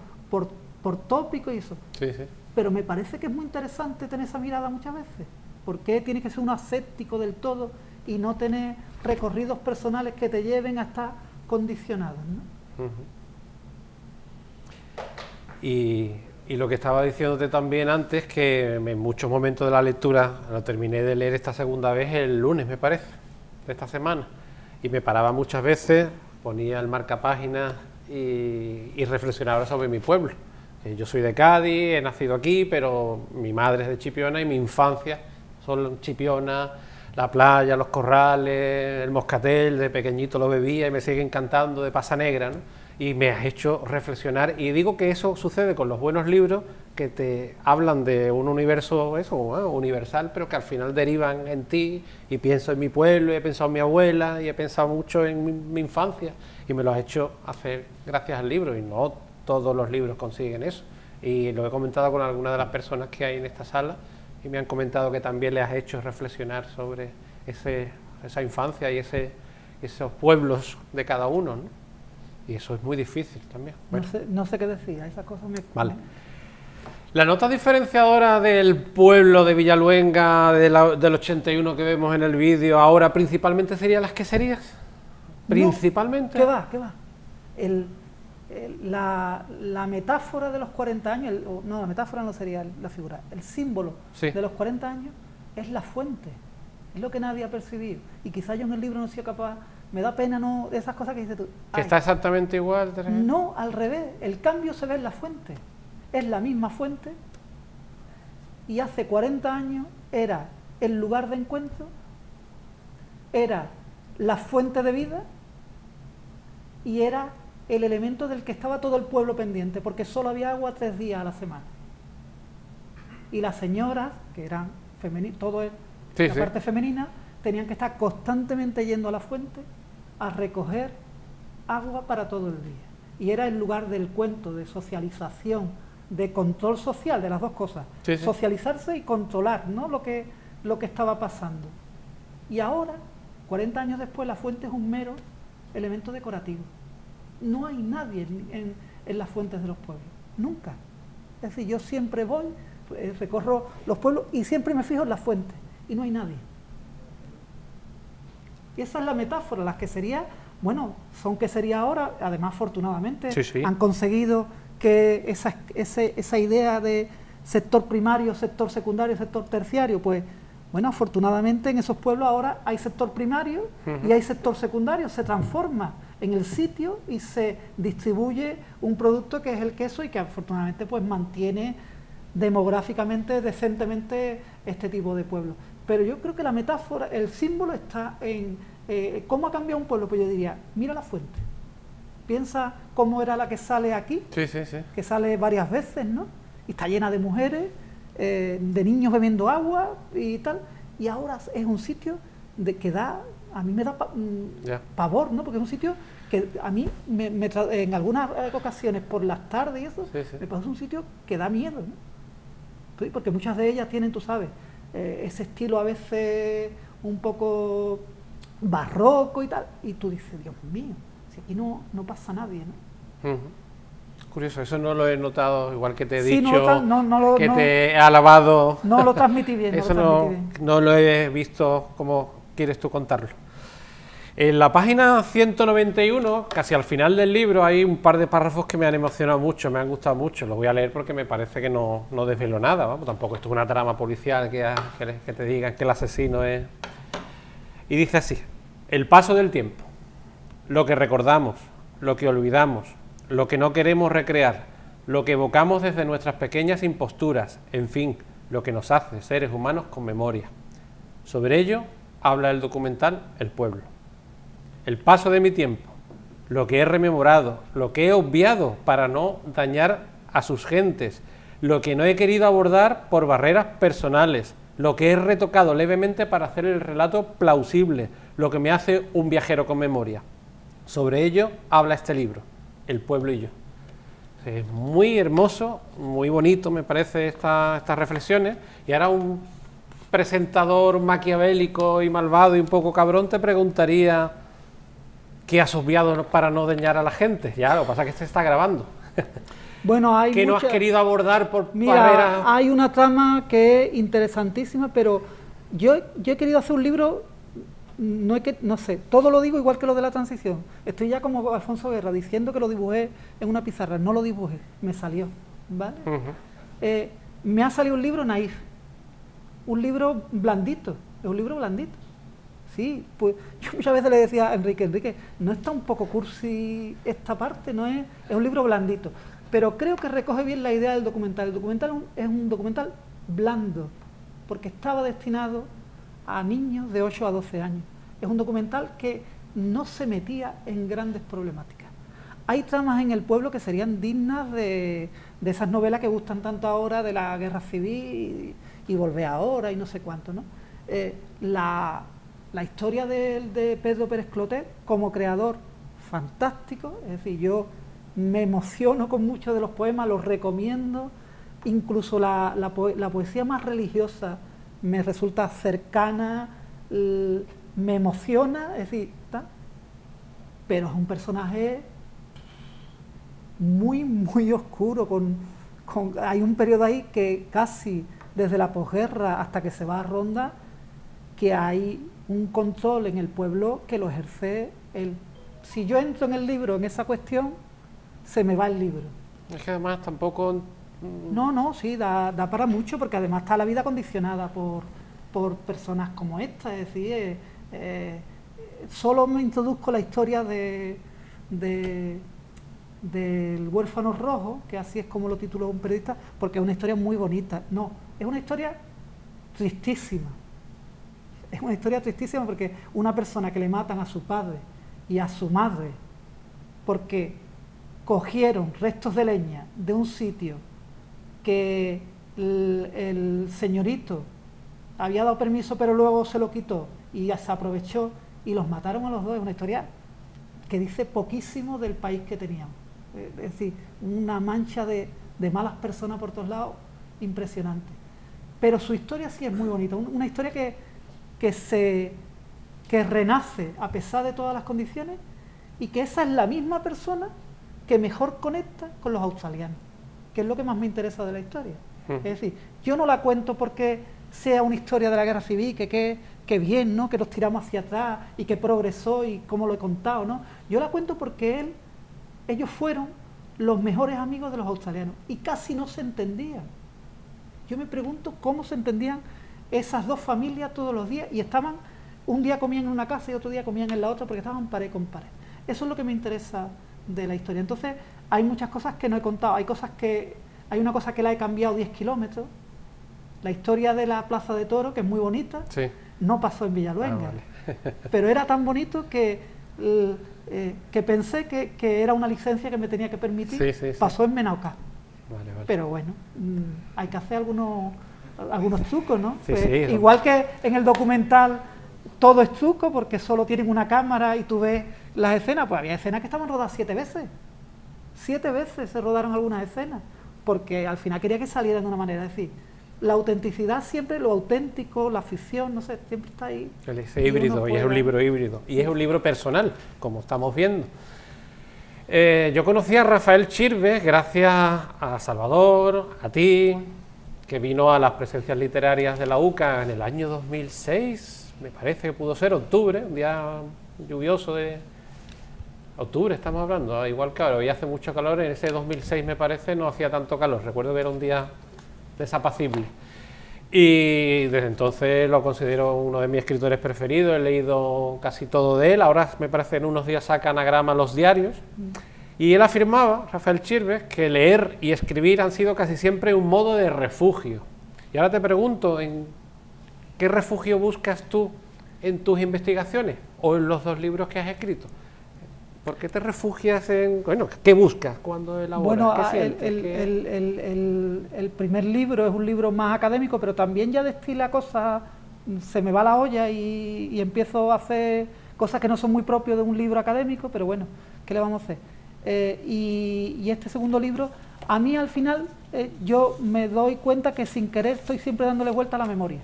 tópico y eso. Sí. Pero me parece que es muy interesante tener esa mirada muchas veces, porque tiene que ser un aséptico del todo y no tener recorridos personales que te lleven a estar condicionados, ¿no? Y lo que estaba diciéndote también antes, que en muchos momentos de la lectura, lo terminé de leer esta segunda vez el lunes, me parece, de esta semana, y me paraba muchas veces, ponía el marcapáginas y reflexionaba sobre mi pueblo. Yo soy de Cádiz, he nacido aquí, pero mi madre es de Chipiona y mi infancia son Chipiona, la playa, los corrales, el moscatel, de pequeñito lo bebía y me sigue encantando, de pasa negra, ¿no? Y me has hecho reflexionar, y digo que eso sucede con los buenos libros que te hablan de un universo universal, pero que al final derivan en ti, y pienso en mi pueblo, y he pensado en mi abuela, y he pensado mucho en mi infancia, y me lo has hecho hacer gracias al libro, y no todos los libros consiguen eso, y lo he comentado con algunas de las personas que hay en esta sala, y me han comentado que también le has hecho reflexionar sobre esa infancia y esos pueblos de cada uno, ¿no? Y eso es muy difícil también. Bueno. No sé qué decir, esas cosas me... Vale. La nota diferenciadora del pueblo de Villaluenga del 81 que vemos en el vídeo ahora principalmente serían las queserías. Principalmente. No, ¿qué va? La metáfora de los 40 años, no, la metáfora no sería la figura, el símbolo de los 40 años es la fuente, es lo que nadie ha percibido. Y quizá yo en el libro no sea capaz, me da pena no esas cosas que dices tú. Que está exactamente igual. No, al revés, el cambio se ve en la fuente. Es la misma fuente y hace 40 años era el lugar de encuentro, era la fuente de vida y era el elemento del que estaba todo el pueblo pendiente, porque solo había agua 3 días a la semana. Y las señoras, que eran femeninas, la parte femenina, tenían que estar constantemente yendo a la fuente a recoger agua para todo el día. Y era el lugar del cuento, de socialización, de control social, de las dos cosas. Socializarse y controlar, ¿no?, lo que estaba pasando. Y ahora, 40 años después, la fuente es un mero elemento decorativo. No hay nadie en las fuentes de los pueblos, nunca. Es decir, yo siempre voy, recorro los pueblos y siempre me fijo en las fuentes y no hay nadie. Y esa es la metáfora, las queserías, bueno, son queserías ahora, además afortunadamente han conseguido que esa idea de sector primario, sector secundario, sector terciario, pues bueno, afortunadamente en esos pueblos ahora hay sector primario y hay sector secundario, se transforma en el sitio y se distribuye un producto que es el queso y que afortunadamente pues mantiene demográficamente, decentemente este tipo de pueblos. Pero yo creo que la metáfora, el símbolo está en cómo ha cambiado un pueblo. Pues yo diría, mira la fuente, piensa cómo era la que sale aquí, que sale varias veces, ¿no? Y está llena de mujeres, de niños bebiendo agua y tal, y ahora es un sitio que da, a mí me da pavor, ¿no? Porque es un sitio que a mí en algunas ocasiones por las tardes y eso, me parece un sitio que da miedo, ¿no? Porque muchas de ellas tienen, tú sabes, ese estilo a veces un poco barroco y tal, y tú dices, Dios mío, si aquí no pasa nadie, ¿no? Curioso, eso no lo he notado, igual que te he dicho, que te he alabado. No lo transmití bien. Eso no lo he visto como quieres tú contarlo. En la página 191, casi al final del libro, hay un par de párrafos que me han emocionado mucho, me han gustado mucho. Los voy a leer porque me parece que no desvelo nada, ¿vamos? Tampoco esto es una trama policial que te digan que el asesino es... Y dice así: el paso del tiempo, lo que recordamos, lo que olvidamos, lo que no queremos recrear, lo que evocamos desde nuestras pequeñas imposturas, en fin, lo que nos hace seres humanos con memoria. Sobre ello habla el documental El Pueblo. El paso de mi tiempo, lo que he rememorado, lo que he obviado para no dañar a sus gentes, lo que no he querido abordar por barreras personales, lo que he retocado levemente para hacer el relato plausible, lo que me hace un viajero con memoria. Sobre ello habla este libro, El Pueblo y yo. Es muy hermoso, muy bonito me parece estas reflexiones, y ahora un presentador maquiavélico y malvado y un poco cabrón te preguntaría qué has obviado para no dañar a la gente. Ya, lo que pasa es que se está grabando. Bueno, hay ¿Qué no has querido abordar por barreras? Hay una trama que es interesantísima, pero yo he querido hacer un libro, no sé, todo lo digo igual que lo de la transición. Estoy ya como Alfonso Guerra diciendo que lo dibujé en una pizarra. No lo dibujé, me salió, ¿vale? Me ha salido un libro naif, un libro blandito, es un libro blandito. Sí, pues yo muchas veces le decía a Enrique, ¿no está un poco cursi esta parte? No es un libro blandito, pero creo que recoge bien la idea del documental. El documental es un documental blando, porque estaba destinado a niños de 8 a 12 años. Es un documental que no se metía en grandes problemáticas. Hay tramas en el pueblo que serían dignas de esas novelas que gustan tanto ahora, de la guerra civil y Volver ahora y no sé cuánto, ¿no? La historia de Pedro Pérez Clotet como creador, fantástico. Es decir, yo me emociono con muchos de los poemas, los recomiendo. Incluso la poesía más religiosa me resulta cercana, me emociona, es decir, pero es un personaje muy, muy oscuro, hay un periodo ahí que casi desde la posguerra hasta que se va a Ronda, que hay un control en el pueblo que lo ejerce él. Si yo entro en el libro en esa cuestión, se me va el libro. Es que además tampoco... No, sí, da para mucho, porque además está la vida condicionada por personas como esta. Es decir, solo me introduzco la historia del huérfano rojo, que así es como lo tituló un periodista, porque es una historia muy bonita. No, es una historia tristísima. Es una historia tristísima porque una persona que le matan a su padre y a su madre porque cogieron restos de leña de un sitio que el señorito había dado permiso pero luego se lo quitó y se aprovechó y los mataron a los dos. Es una historia que dice poquísimo del país que teníamos. Es decir, una mancha de malas personas por todos lados impresionante. Pero su historia sí es muy bonita, una historia que renace a pesar de todas las condiciones, y que esa es la misma persona que mejor conecta con los australianos, que es lo que más me interesa de la historia. Es decir, yo no la cuento porque sea una historia de la guerra civil, que bien, ¿no?, que nos tiramos hacia atrás y que progresó y cómo lo he contado, ¿no? Yo la cuento porque ellos fueron los mejores amigos de los australianos y casi no se entendían. Yo me pregunto cómo se entendían esas dos familias todos los días, y estaban, un día comían en una casa y otro día comían en la otra, porque estaban pared con pared. Eso es lo que me interesa de la historia. Entonces, hay muchas cosas que no he contado, hay una cosa que la he cambiado 10 kilómetros, la historia de la Plaza de Toros, que es muy bonita, sí, no pasó en Villaluenga, vale. Pero era tan bonito que pensé que era una licencia que me tenía que permitir, sí. Pasó en Menorca. Vale. Pero bueno, hay que hacer algunos trucos, ¿no? Sí, pues, igual que en el documental todo es truco porque solo tienen una cámara y tú ves las escenas, pues había escenas que estaban rodadas 7 veces. 7 veces se rodaron algunas escenas, porque al final quería que salieran de una manera. Es decir, la autenticidad siempre, lo auténtico, la ficción, no sé, siempre está ahí. Es híbrido, y es un libro híbrido, y es un libro personal, como estamos viendo. Yo conocí a Rafael Chirves gracias a Salvador, a ti, que vino a las presencias literarias de la UCA en el año 2006, me parece que pudo ser octubre, un día lluvioso de octubre estamos hablando, igual que ahora, hoy hace mucho calor, en ese 2006 me parece no hacía tanto calor, recuerdo que era un día desapacible. Y desde entonces lo considero uno de mis escritores preferidos, he leído casi todo de él, ahora me parece en unos días saca Anagrama los diarios, y él afirmaba, Rafael Chirves, que leer y escribir han sido casi siempre un modo de refugio. Y ahora te pregunto, ¿en qué refugio buscas tú en tus investigaciones o en los 2 libros que has escrito? ¿Por qué te refugias en...? Bueno, ¿qué buscas cuando elaboras? Bueno, ¿Qué sientes? El primer libro es un libro más académico, pero también ya destila cosas, se me va la olla y empiezo a hacer cosas que no son muy propias de un libro académico, pero bueno, ¿qué le vamos a hacer? Y este segundo libro, a mí al final, yo me doy cuenta que sin querer estoy siempre dándole vuelta a la memoria.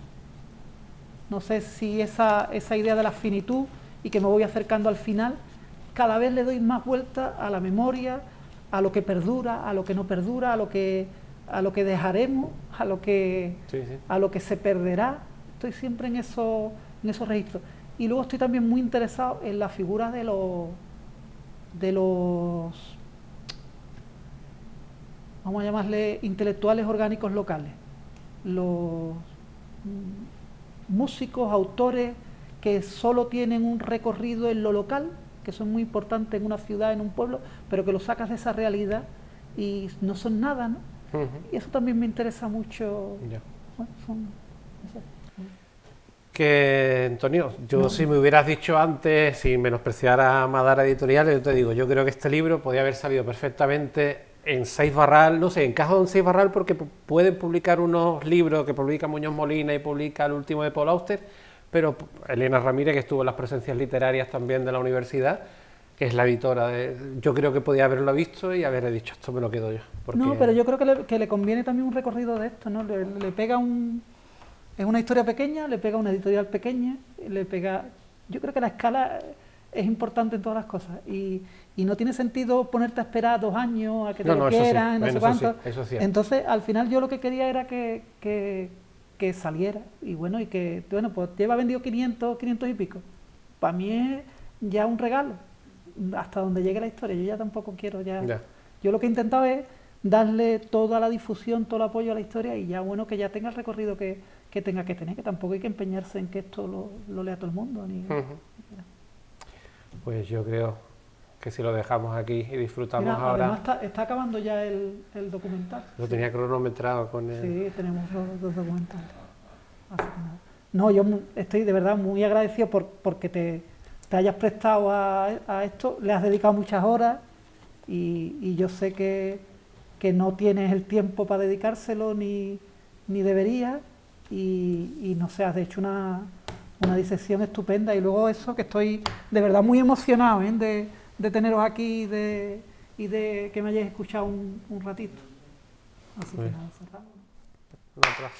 No sé si esa idea de la finitud y que me voy acercando al final, cada vez le doy más vuelta a la memoria, a lo que perdura, a lo que no perdura, a lo que dejaremos, a lo que se perderá. Estoy siempre en esos registros. Y luego estoy también muy interesado en la figura de los vamos a llamarle intelectuales orgánicos locales, los músicos, autores que solo tienen un recorrido en lo local, que son muy importantes en una ciudad, en un pueblo, pero que lo sacas de esa realidad y no son nada, ¿no? Y eso también me interesa mucho. Bueno, no sé. Que, Antonio, si me hubieras dicho antes, si menospreciara a Madara Editoriales, yo te digo, yo creo que este libro podía haber salido perfectamente en Seis Barral, no sé, encaja en Seis Barral porque pueden publicar unos libros que publica Muñoz Molina y publica el último de Paul Auster, pero Elena Ramírez, que estuvo en las presencias literarias también de la universidad, que es la editora, yo creo que podía haberlo visto y haber dicho, esto me lo quedo yo. No, pero yo creo que le conviene también un recorrido de esto, ¿no? Le pega es una historia pequeña, le pega una editorial pequeña, le pega... Yo creo que la escala es importante en todas las cosas. Y no tiene sentido ponerte a esperar 2 años a que te lo eso sí. quieran, no sé Bueno, cuánto. eso sí. Entonces, al final yo lo que quería era que saliera. Y bueno, bueno, pues lleva vendido 500 y pico. Para mí es ya un regalo, hasta donde llegue la historia. Yo ya tampoco quiero ya. Yo lo que he intentado es darle toda la difusión, todo el apoyo a la historia y ya bueno que ya tenga el recorrido que tenga que tener, que tampoco hay que empeñarse en que esto lo lea todo el mundo. Pues yo creo que si lo dejamos aquí y disfrutamos ahora... Además está acabando ya el documental. Lo tenía cronometrado con el... Sí, tenemos los 2 documentales. Así que nada. No, yo estoy de verdad muy agradecido porque te hayas prestado a esto, le has dedicado muchas horas y yo sé que no tienes el tiempo para dedicárselo ni deberías y no sé, has hecho una disección estupenda y luego eso que estoy de verdad muy emocionado de teneros aquí y de que me hayáis escuchado un ratito. Así que nada, cerramos. Un aplauso.